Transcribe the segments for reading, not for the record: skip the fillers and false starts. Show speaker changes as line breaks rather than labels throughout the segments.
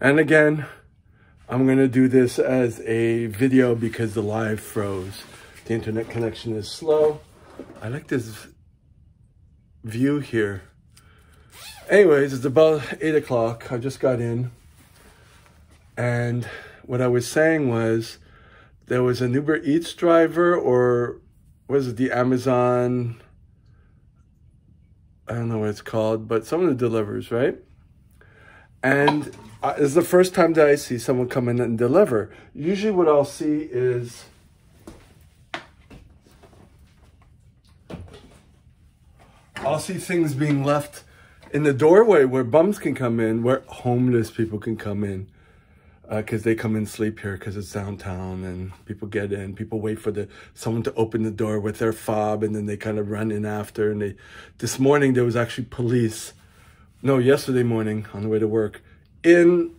And again, I'm going to do this as a video because the live froze. The internet connection is slow. I like this view here. Anyways, it's about 8 o'clock. I just got in. And what I was saying was there was an Uber Eats driver, or was it the Amazon? I don't know what it's called, but someone who delivers, right? And it's the first time that I see someone come in and deliver. Usually what I'll see is I'll see things being left in the doorway where bums can come in, where homeless people can come in, because they come and sleep here because it's downtown and people get in. People wait for someone to open the door with their fob, and then they kind of run in after. And this morning there was actually police. No, yesterday morning on the way to work in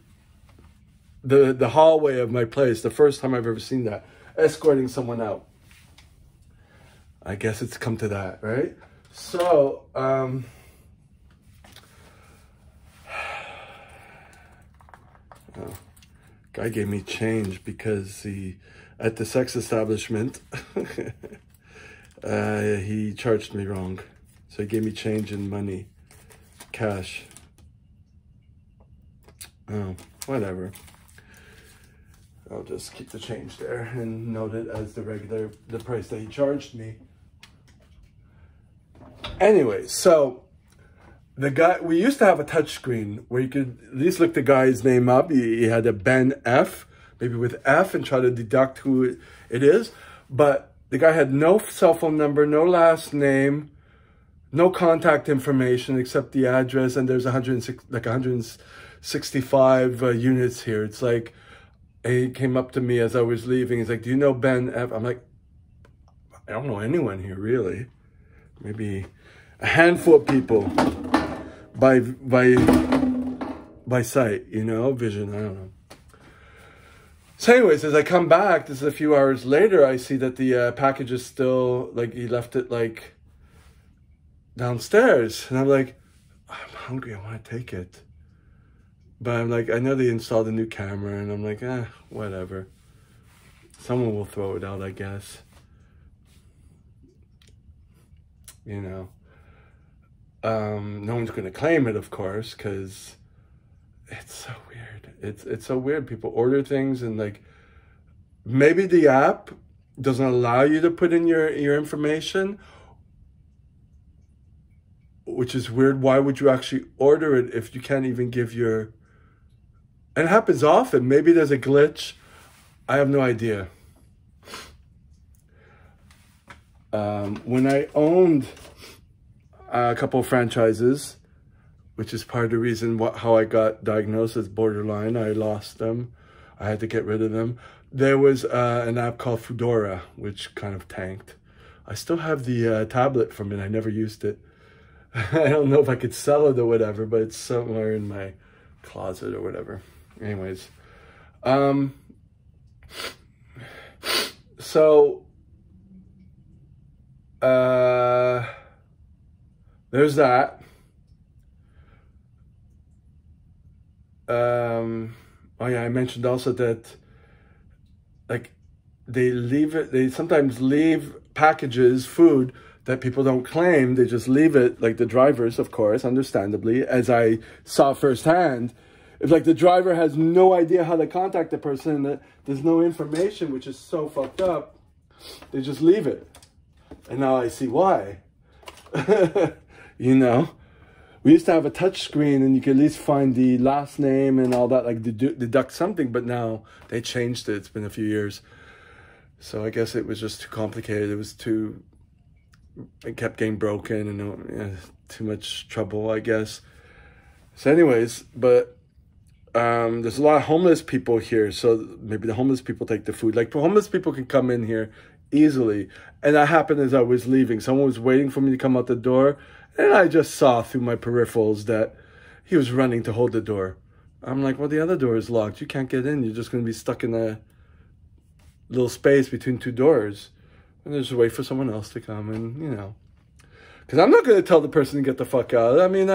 the hallway of my place. The first time I've ever seen that, escorting someone out. I guess it's come to that, right? So, oh, guy gave me change because at the sex establishment, he charged me wrong. So he gave me change in money, cash. Oh, whatever. I'll just keep the change there and note it as the price that he charged me. Anyway, so the guy, we used to have a touch screen where you could at least look the guy's name up. He had a Ben F, maybe with F, and try to deduct who it is. But the guy had no cell phone number, no last name, no contact information except the address. And there's 165 units here. It's like, he came up to me as I was leaving. He's like, "Do you know Ben F?" I'm like, "I don't know anyone here, really. Maybe a handful of people by sight, you know, vision, I don't know." So anyways, as I come back, this is a few hours later, I see that the package is still, like, he left it, like, downstairs. And I'm like, I'm hungry, I want to take it. But I'm like, I know they installed a new camera, and I'm like, whatever. Someone will throw it out, I guess. You know. No one's going to claim it, of course, because it's so weird. It's so weird. People order things, and, like, maybe the app doesn't allow you to put in your information, which is weird. Why would you actually order it if you can't even give your... And it happens often. Maybe there's a glitch. I have no idea. When I owned a couple of franchises, which is part of the reason how I got diagnosed as borderline, I lost them. I had to get rid of them. There was an app called Foodora, which kind of tanked. I still have the tablet from it. I never used it. I don't know if I could sell it or whatever, but it's somewhere in my closet or whatever. Anyways, so there's that. Oh yeah, I mentioned also that, like, they sometimes leave packages, food that people don't claim. They just leave it, like the drivers, of course, understandably, as I saw firsthand. If, like, the driver has no idea how to contact the person, that there's no information, which is so fucked up, they just leave it. And now I see why. You know, we used to have a touch screen and you could at least find the last name and all that, like deduct something, but now they changed it. It's been a few years. So I guess it was just too complicated. It kept getting broken and too much trouble, I guess. So anyways, but there's a lot of homeless people here, so maybe the homeless people take the food. Like, homeless people can come in here easily, and that happened as I was leaving. Someone was waiting for me to come out the door, and I just saw through my peripherals that he was running to hold the door. I'm like, well, the other door is locked. You can't get in. You're just going to be stuck in a little space between two doors. And just wait for someone else to come, and, you know. Because I'm not going to tell the person to get the fuck out. I mean,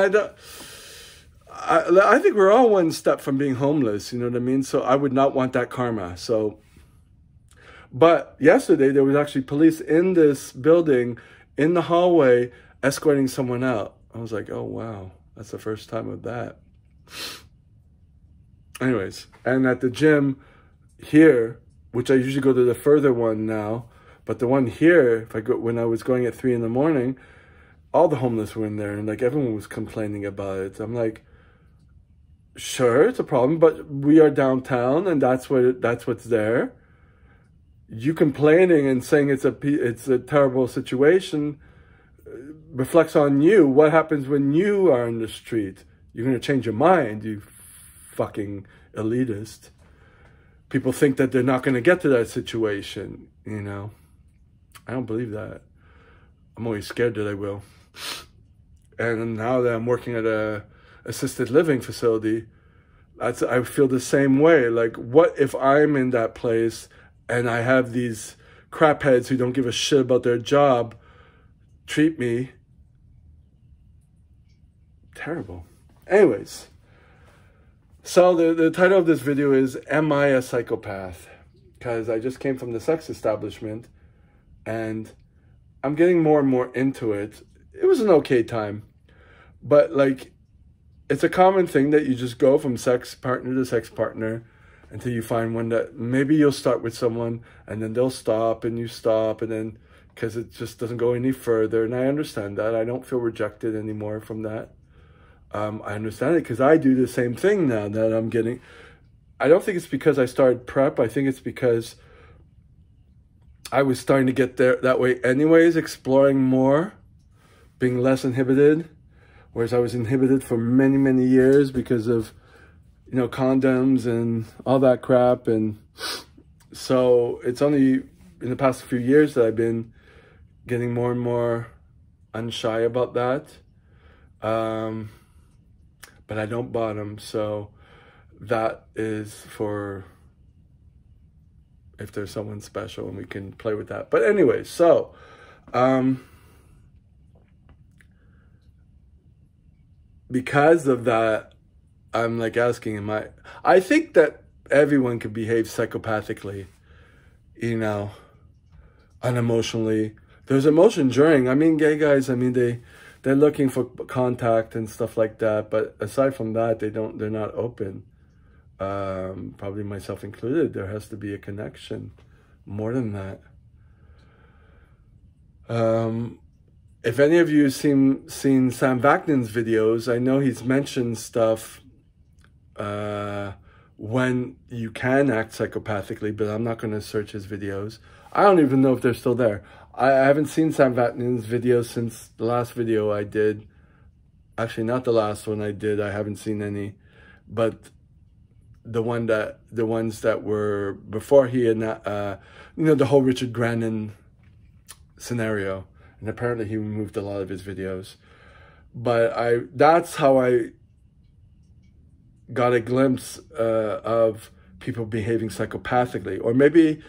I think we're all one step from being homeless, you know what I mean? So I would not want that karma. So, but yesterday there was actually police in this building, in the hallway, escorting someone out. I was like, oh, wow, that's the first time of that. Anyways, and at the gym here, which I usually go to the further one now, but the one here, when I was going at 3 in the morning, all the homeless were in there, and like everyone was complaining about it. I'm like, sure, it's a problem, but we are downtown, and that's what's there. You complaining and saying it's a terrible situation reflects on you. What happens when you are in the street? You're going to change your mind, you fucking elitist. People think that they're not going to get to that situation, you know. I don't believe that. I'm always scared that I will. And now that I'm working at a assisted living facility, I feel the same way. Like, what if I'm in that place and I have these crapheads who don't give a shit about their job treat me terrible? Anyways, so the title of this video is, Am I a Psychopath? Because I just came from the sex establishment and I'm getting more and more into it. It was an okay time, but like, it's a common thing that you just go from sex partner to sex partner until you find one that maybe you'll start with someone and then they'll stop and you stop, and then because it just doesn't go any further. And I understand that. I don't feel rejected anymore from that. I understand it because I do the same thing now that I'm getting. I don't think it's because I started prep. I think it's because I was starting to get there that way anyways, exploring more, being less inhibited. Whereas I was inhibited for many, many years because of, you know, condoms and all that crap. And so it's only in the past few years that I've been getting more and more unshy about that. But I don't bottom. So that is for if there's someone special and we can play with that. But anyway, so, because of that, I'm like asking, I think that everyone can behave psychopathically, you know, unemotionally. There's emotion during, I mean, gay guys, I mean, they're looking for contact and stuff like that. But aside from that, they're not open. Probably myself included. There has to be a connection more than that. If any of you have seen Sam Vaknin's videos, I know he's mentioned stuff when you can act psychopathically, but I'm not going to search his videos. I don't even know if they're still there. I haven't seen Sam Vaknin's videos since the last video I did. Actually, not the last one I did. I haven't seen any, but the ones that were before he had, you know, the whole Richard Grannon scenario. And apparently he removed a lot of his videos. But that's how I got a glimpse of people behaving psychopathically. Or maybe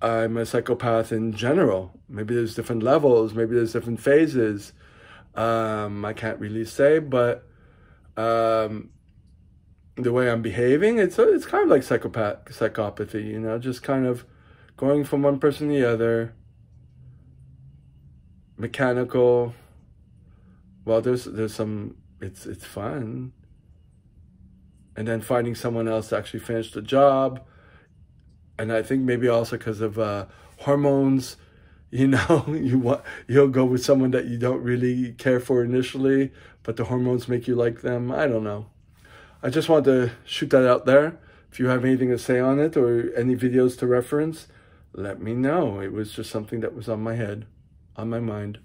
I'm a psychopath in general. Maybe there's different levels. Maybe there's different phases. I can't really say, but the way I'm behaving, it's kind of like psychopathy, you know, just kind of going from one person to the other. Mechanical. Well, there's some, it's fun. And then finding someone else to actually finish the job. And I think maybe also because of hormones, you know, you'll go with someone that you don't really care for initially, but the hormones make you like them. I don't know. I just want to shoot that out there. If you have anything to say on it or any videos to reference, let me know. It was just something that was on my head, on my mind.